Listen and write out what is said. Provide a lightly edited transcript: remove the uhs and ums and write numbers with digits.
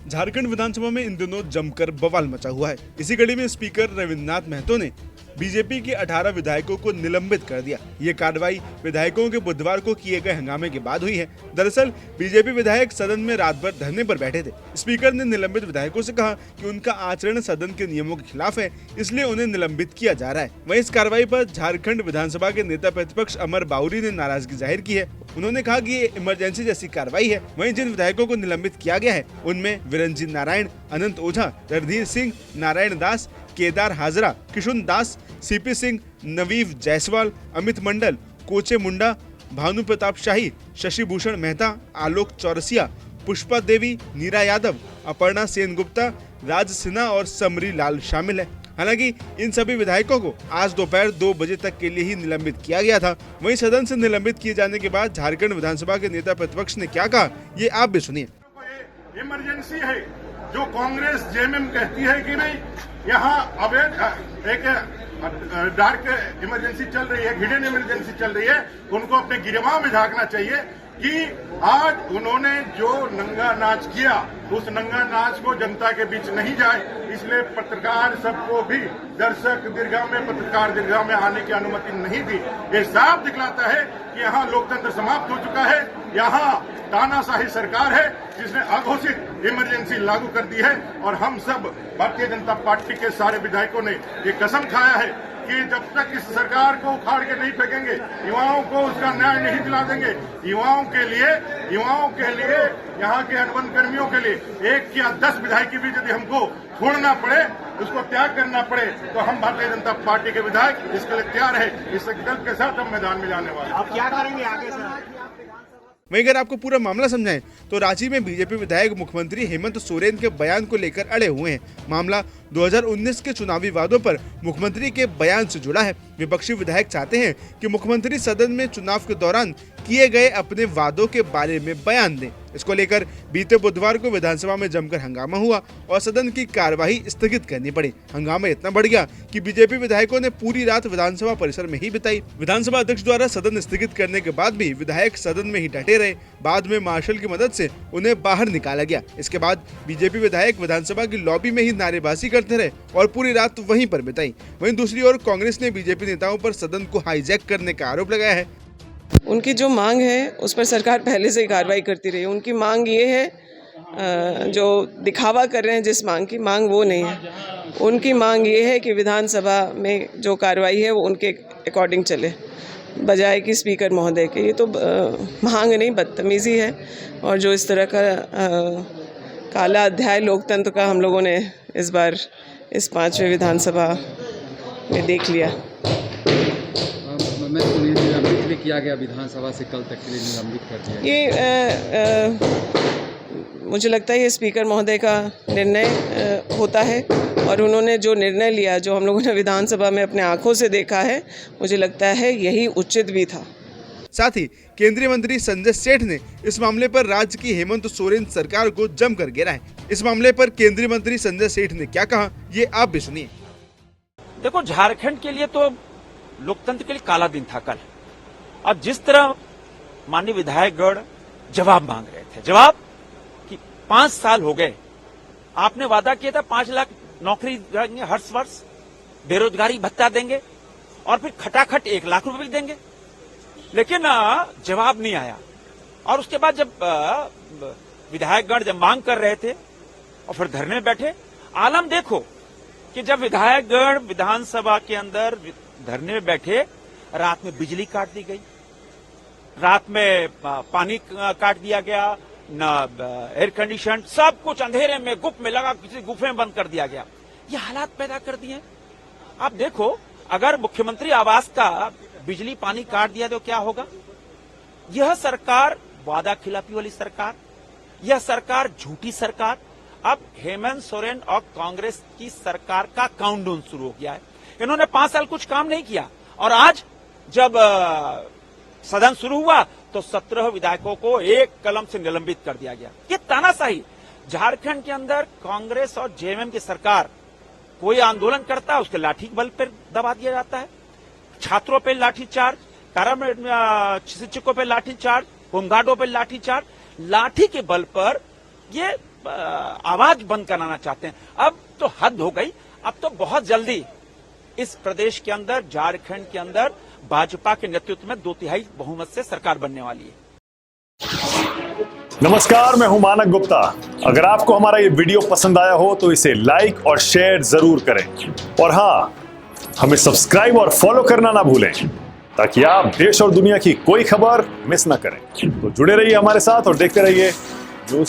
झारखंड विधानसभा में इन दिनों जमकर बवाल मचा हुआ है। इसी कड़ी में स्पीकर रविन्द्रनाथ महतो ने बीजेपी के 18 विधायकों को निलंबित कर दिया। ये कार्रवाई विधायकों के बुधवार को किए गए हंगामे के बाद हुई है। दरअसल बीजेपी विधायक सदन में रात भर धरने पर बैठे थे। स्पीकर ने निलंबित विधायकों से कहा कि उनका आचरण सदन के नियमों के खिलाफ है, इसलिए उन्हें निलंबित किया जा रहा है। वहीं इस कार्रवाई पर झारखंड विधानसभा के नेता प्रतिपक्ष अमर बाउरी ने नाराजगी जाहिर की है। उन्होंने कहा कि ये इमरजेंसी जैसी कार्रवाई है। वहीं जिन विधायकों को निलंबित किया गया है उनमें विरंजी नारायण, अनंत ओझा, रणधीर सिंह, नारायण दास, केदार हाजरा, किशुन दास, सीपी सिंह, नवीव जायसवाल, अमित मंडल, कोचे मुंडा, भानु प्रताप शाही, शशि भूषण मेहता, आलोक चौरसिया, पुष्पा देवी, नीरा यादव, अपर्णा सेन गुप्ता, राज सिन्हा और समरी लाल शामिल है। हालांकि इन सभी विधायकों को आज दोपहर 2 बजे तक के लिए ही निलंबित किया गया था। वहीं सदन से निलंबित किए जाने के बाद झारखंड विधानसभा के नेता प्रतिपक्ष ने क्या कहा, ये आप भी सुनिए। इमरजेंसी है जो कांग्रेस जेएमएम कहती है कि नहीं, यहाँ अवैध एक डार्क इमरजेंसी चल रही है, हिडन इमरजेंसी चल रही है। उनको अपने गिरवा में झांकना चाहिए कि आज उन्होंने जो नंगा नाच किया उस नंगा नाच को जनता के बीच नहीं जाए, इसलिए पत्रकार सबको भी दर्शक दीर्घा में, पत्रकार दीर्घा में आने की अनुमति नहीं दी। ये साफ दिखलाता है कि यहाँ लोकतंत्र समाप्त हो चुका है। यहाँ तानाशाही सरकार है जिसने अघोषित इमरजेंसी लागू कर दी है। और हम सब भारतीय जनता पार्टी के सारे विधायकों ने ये कसम खाया है कि जब तक इस सरकार को उखाड़ के नहीं फेंकेंगे, युवाओं को उसका न्याय नहीं दिला देंगे, युवाओं के लिए यहाँ के अनुबंध कर्मियों के लिए 1 या 10 विधायक भी यदि हमको छोड़ना पड़े, उसको त्याग करना पड़े, तो हम भारतीय जनता पार्टी के विधायक इसके लिए तैयार है। इस संकल्प के साथ हम मैदान में जाने वाले। आप क्या करेंगे आगे सर? वहीं अगर आपको पूरा मामला समझाएं तो रांची में बीजेपी विधायक मुख्यमंत्री हेमंत सोरेन के बयान को लेकर अड़े हुए हैं। मामला 2019 के चुनावी वादों पर मुख्यमंत्री के बयान से जुड़ा है। विपक्षी विधायक चाहते हैं कि मुख्यमंत्री सदन में चुनाव के दौरान किए गए अपने वादों के बारे में बयान दें। इसको लेकर बीते बुधवार को विधानसभा में जमकर हंगामा हुआ और सदन की कार्यवाही स्थगित करनी पड़ी। हंगामा इतना बढ़ गया कि बीजेपी विधायकों ने पूरी रात विधानसभा परिसर में ही बिताई। विधानसभा अध्यक्ष द्वारा सदन स्थगित करने के बाद भी विधायक सदन में ही डटे रहे। बाद में मार्शल की मदद से उन्हें बाहर निकाला गया। इसके बाद बीजेपी विधायक विधानसभा की लॉबी में ही नारेबाजी करते रहे और पूरी रात वहीं पर बिताई। वहीं दूसरी ओर कांग्रेस ने बीजेपी नेताओं पर सदन को हाईजैक करने का आरोप लगाया है। उनकी जो मांग है उस पर सरकार पहले से ही कार्रवाई करती रही। उनकी मांग ये है, जो दिखावा कर रहे हैं जिस मांग की, मांग वो नहीं है। उनकी मांग ये है कि विधानसभा में जो कार्रवाई है वो उनके अकॉर्डिंग चले, बजाय कि स्पीकर महोदय के। ये तो मांग नहीं, बदतमीजी है। और जो इस तरह का काला अध्याय लोकतंत्र का हम लोगों ने इस बार इस 5वें विधानसभा में देख लिया। मैं निलंबित किया गया विधानसभा से, कल तक के लिए निलंबित कर दिया। ये मुझे लगता है ये स्पीकर महोदय का निर्णय होता है और उन्होंने जो निर्णय लिया, जो हम लोगों ने विधानसभा में अपने आंखों से देखा है, मुझे लगता है यही उचित भी था। साथ ही केंद्रीय मंत्री संजय सेठ ने इस मामले पर राज्य की हेमंत सोरेन सरकार को जमकर घेरा है। इस मामले पर केंद्रीय मंत्री संजय सेठ ने क्या कहा, ये आप भी सुनिए। देखो, झारखंड के लिए तो लोकतंत्र के लिए काला दिन था कल। अब जिस तरह माननीय विधायकगण जवाब मांग रहे थे, जवाब कि 5 साल हो गए, आपने वादा किया था 5 लाख नौकरी देंगे हर वर्ष, बेरोजगारी भत्ता देंगे और फिर खटाखट 1 लाख रुपए देंगे, लेकिन जवाब नहीं आया। और उसके बाद जब विधायकगण जब मांग कर रहे थे और फिर धरने में बैठे, आलम देखो कि जब विधायकगण विधानसभा के अंदर धरने में बैठे, रात में बिजली काट दी गई, रात में पानी काट दिया गया, न एयर कंडीशन, सब कुछ अंधेरे में गुप में लगा, किसी गुफे में बंद कर दिया गया। ये हालात पैदा कर दिए। आप देखो, अगर मुख्यमंत्री आवास का बिजली पानी काट दिया तो क्या होगा? यह सरकार वादा खिलाफी वाली सरकार, यह सरकार झूठी सरकार। अब हेमंत सोरेन और कांग्रेस की सरकार का काउंटडाउन शुरू हो गया है। इन्होंने 5 साल कुछ काम नहीं किया और आज जब सदन शुरू हुआ तो 17 विधायकों को एक कलम से निलंबित कर दिया गया। ये तानाशाही। झारखंड के अंदर कांग्रेस और जेएमएम की सरकार, कोई आंदोलन करता है उसके लाठी बल पर दबा दिया जाता है। छात्रों पर लाठीचार्ज, शिक्षकों पर लाठीचार्ज, होमगार्डों पर लाठीचार्ज, लाठी के बल पर ये आवाज बंद कराना चाहते हैं। अब तो हद हो गई। अब तो बहुत जल्दी इस प्रदेश के अंदर, झारखंड के अंदर भाजपा के नेतृत्व में 2/3 बहुमत से सरकार बनने वाली है। नमस्कार, मैं हूं मानक गुप्ता। अगर आपको हमारा ये वीडियो पसंद आया हो तो इसे लाइक और शेयर जरूर करें, और हाँ, हमें सब्सक्राइब और फॉलो करना ना भूलें ताकि आप देश और दुनिया की कोई खबर मिस ना करें। तो जुड़े रहिए हमारे साथ और देखते रहिए न्यूज